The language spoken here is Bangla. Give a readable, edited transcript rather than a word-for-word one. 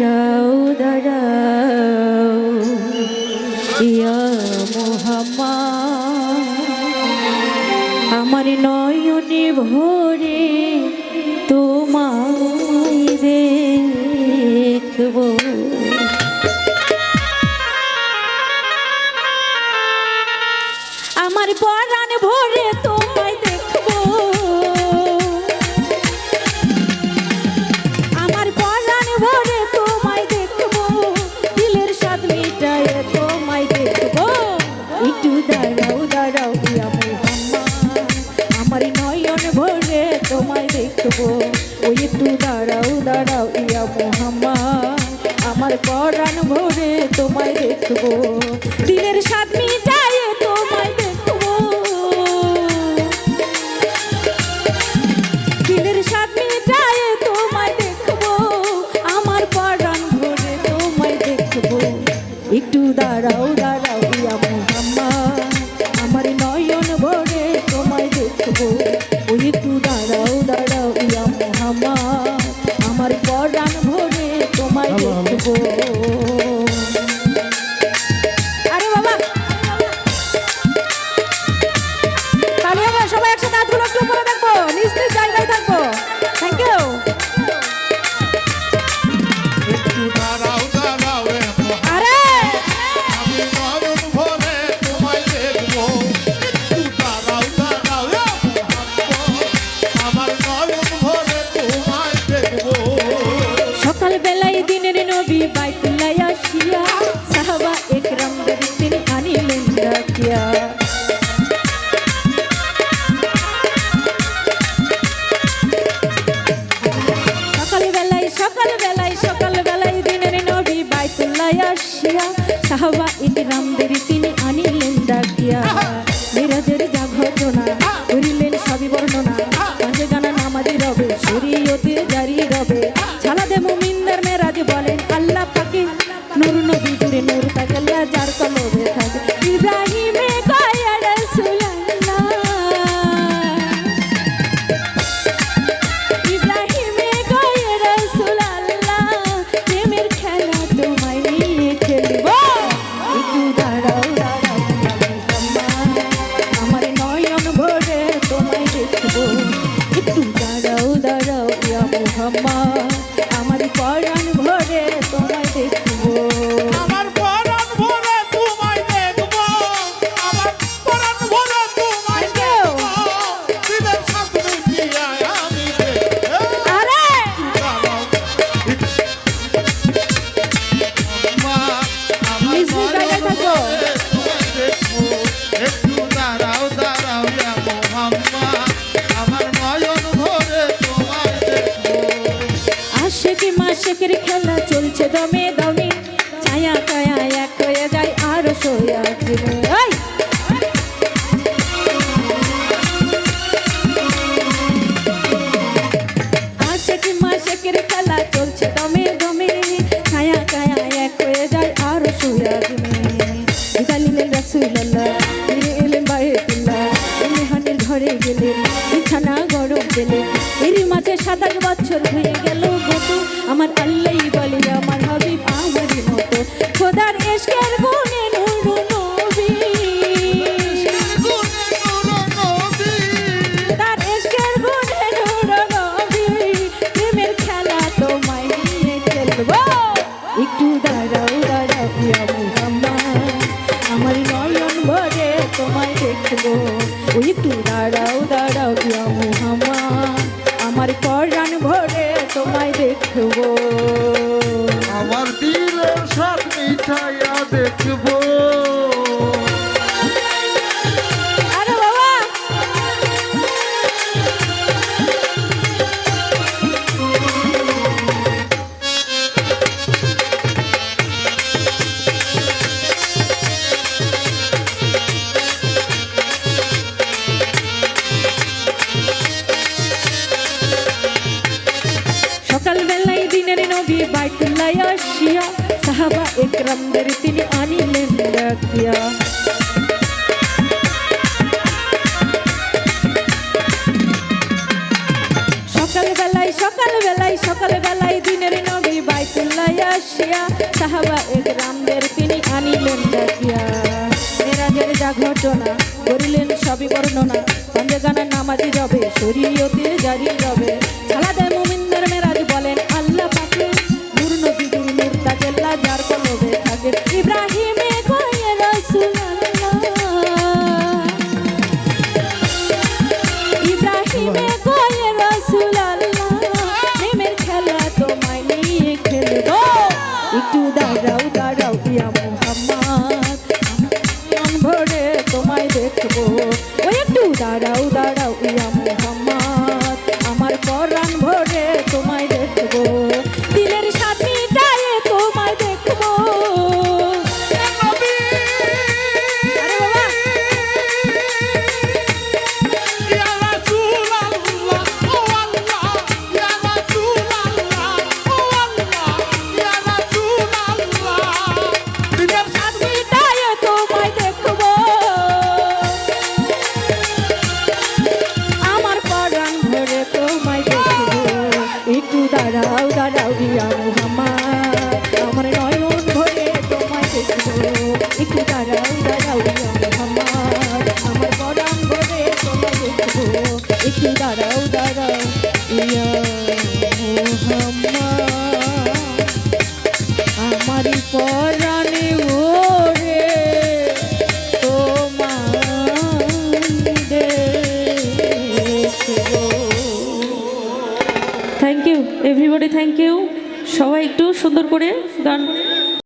দাঁড়াও দাঁড়াও ইয়া মুহাম্মদ, আমার নয়নে ভরে তোমায় দেখব। আমার পরাণ ভরে তোমায় দেখব, আমার পরাণ ভরে তোমায় দেখব, দিলের স্বাদ মিটায়ে তোমায় দেখব। একটু দাঁড়াও দাঁড়াও ইয়া মুহাম্মদ, আমার নয়ন ভরে তোমায় দেখব। ওই একটু দাঁড়াও দাঁড়াও ইয়া মুহাম্মদ, আমার পরাণ ভরে তোমায় দেখব, দিলের স্বাদ মিটায়ে তোমায় দেখব, দিলের স্বাদ মিটায়ে তোমায় দেখব, আমার পরাণ ভরে তোমায় দেখব। একটু দাঁড়াও দাঁড়াও ইয়া মুহাম্মদ, আমার নয়ন ভরে তোমায় দেখব। ওই একটু দাঁড়াও দাঁড়াও ইয়া মুহাম্মদ, আমার পরাণ ভরে তোমায় দেখব। আরে বাবা, তাহলে আমরা সবাই একসাথে হাতগুলো একটু উপরে দেখবো, নিজ নিজ জায়গায় থাকবো। Thank you. একটু দাঁড়াও দাঁড়াও আরে আমি নয়ন ভরে তোমায় দেখবো। একটু দাঁড়াও দাঁড়াও আমার নয়ন ভরে তোমায় দেখবো। সকাল বেলায় দিনের নবী বাইতুল্লাহ আসিয়া, সাহাবা একরামদের তিনি আনিলেন ডাকিয়া। সকাল বেলায় দিনের নবী বাইতুল্লাহ আসিয়া, সাহাবা একরামদের তিনি আনিলেন ডাকিয়া। মিরাজের যা ঘটনা করিলেন সবই বর্ণনা, পাঁচে গানা নামাজি রবে, শরীয়তে জারি রবে। ছালাদে মুমিনদের মেরাজ বলেন আল্লাহ পাকে, নূর নবী জুড়ে নূর তাকাল্লা যার কলবে থাকে। ইব্রাহিমে কয় রাসূলুল্লাহ, ইব্রাহিমে কয় রাসূলুল্লাহ, প্রেমের খেলা তোমায় নিয়ে খেলব। একটু দাঁড়াও দাঁড়াও আমার নয়ন ভরে তোমায় দেখব। একটু দাঁড়াও দাঁড়াও ইয়া মুহাম্মদ, আমার পরাণ ভরে তোমায় দেখব। আমার পরাণ ভরে তোমায় দেখবো, আমার পরাণ ভরে তোমায় দেখবো, দিলের স্বাদ মিটিয়ে আমি দেখবো। আরে আমার নিজ নিজ জায়গায় থাকো। একটু দাঁড়াও দাঁড়াও ইয়া মুহাম্মদ, আমার নয়ন ভরে তোমায় দেখবো। আশেকি মাশেকের খেলা চলছে দমে দমে, ছায়া কায়া এক হয়ে যায় আর সোয়া জীবনে। এই আশেকি মাশেকের খেলা চলছে দমে দমে, ছায়া কায়া এক হয়ে যায় আর সোয়া জীবনে। বিদালিলেন রাসূলুল্লাহ, ফিরে এলেন বাইতুল্লাহ, মেহানের ঘরে গেলেন, বিছানা গরম দিলেন। এর মাঝে 7 বছর হয়ে গেল গত, আমার আল্লাহই বলে আমার হাবিব আমারই মতো। খোদার ইশকের গুণে নূর নবী, খোদার ইশকের গুণে নূর নবী, প্রেমের খেলা তোমায় নিয়ে খেলব। একটু দাঁড়াও দাঁড়াও ইয়া মুহাম্মদ, আমার নয়ন ভরে তোমায় দেখব। ওই একটু দাঁড়াও দাঁড়াও ইয়া মুহাম্মদ, আমার পরাণ ভরে তোমায় দেখব। আমার দিলের স্বাদ মিঠাইয়া দেখবো। আরে বাবা, সকাল বেলায় দিনের নবী বাইতুল্লাহ আসিয়া, সাহাবা একরামদের তিনি আনিলেন ডাকিয়া। সকাল বেলায় দিনের নবী বাইতুল্লাহ আসিয়া সাহাবা একরামদের তিনি আনিলেন ডাকিয়া মেরাজের যা ঘটনা করিলেন সবই বর্ণনা পঞ্জগানা নামাজি রবে শরীয়তের জারি রবে সালা দেয় মুমিনদের মেরাজ বলেন আল্লাহ পাকে নূর নবী গুরু নূর তাজেল্লা যার কলবে থাকে ইব্রাহিমে কয় রাসূলুল্লাহ ইব্রাহিমে কয় রাসূলুল্লাহ প্রেমের খেলা তোমায় নিয়ে খেলবো একটু দাঁড়াও দাঁড়াও ইয়া মুহাম্মদ মন ভরে তোমায় দেখবো ওই একটু দাঁড়াও দাঁড়াও ইয়া মুহাম্মদ আমার পরাণ ভরে তোমায় দেখবো দিলের সাথীটায় তোমায় দেখবো আরে বাবা ইয়া রাসূলুল্লাহ ও আল্লাহ ইয়া রাসূলুল্লাহ ও আল্লাহ ইয়া রাসূলুল্লাহ দিনের সাথীটায় তোমায় দেখবো আমার পরাণ ভরে তোমায় দেখবো একটু দাঁড়াও দাঁড়াও ইয়া মুহাম্মদ আমার নয়ন ভরে তোমায় দেখবো একটু দাঁড়াও দাঁড়াও ইয়া মুহাম্মদ আমার পরাণ ভরে তোমায় দেখবো একটু দাঁড়াও দাঁড়াও ইয়া মুহাম্মদ আমারই পরাণে ওরে thank you everybody thank you সবাই একটু সুন্দর করে গান